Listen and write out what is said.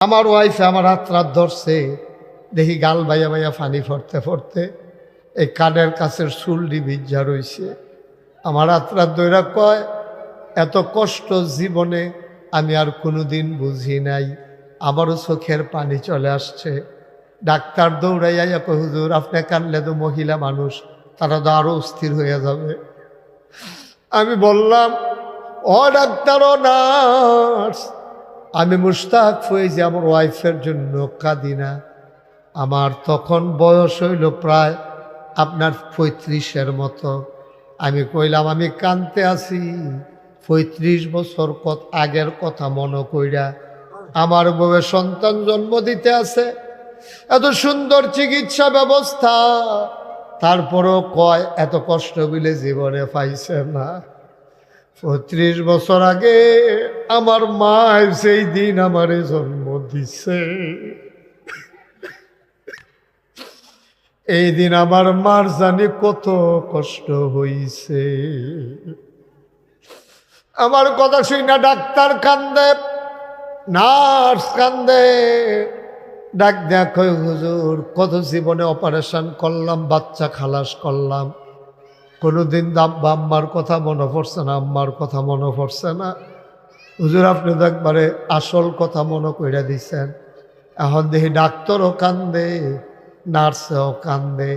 আমার ওয়াইফে আমার হাত রাত ধরছে, দেখি গাল বাইয়া বাইয়া ফানি ফরতে ফরতে এই কানের কাছের চুলটি ভিজা রইছে। আমার হাত রাত দইরা কয়, এত কষ্ট জীবনে আমি আর কোনোদিন বুঝি নাই। আমারও চোখের পানি চলে আসছে। ডাক্তার দৌড়াইয়া কয়, হুজুর আপনি কানলে তো মহিলা মানুষ, তারা তো আরো অস্থির হয়ে যাবে। আমি বললাম, ও ডাক্তার ও নার্স, আমি মুশতাক হয়েছি আমার ওয়াইফের জন্য, কাঁদি না। আমার তখন বয়স হইল প্রায় আপনার 35-এর মতো। আমি কইলাম, আমি কানতে আছি 35 বছর আগের কথা মনে কইরা। আমার বউয়ে সন্তান জন্ম দিতে আছে, এত সুন্দর চিকিৎসা ব্যবস্থা, তারপরও কয় এত কষ্ট বিলে জীবনে পাইছে না। 35 বছর আগে আমার মা সেই দিন আমারে জন্ম দিছে। এই দিন আমার মার জানি কত কষ্ট হইছে। আমার কথা শুই না ডাক্তার কান্দে, নার্স কান্দে। ডাক দেখো হুজুর, কত জীবনে অপারেশন করলাম, বাচ্চা খালাস করলাম, কোনোদিন আম্মার কথা মনে পড়ছে না, আম্মার কথা মনে পড়ছে না। হুজুর আপনি তো একবারে আসল কথা মনে কইরা দিচ্ছেন। এখন দেখি ডাক্তারও কান্দে, নার্সও কান্দে।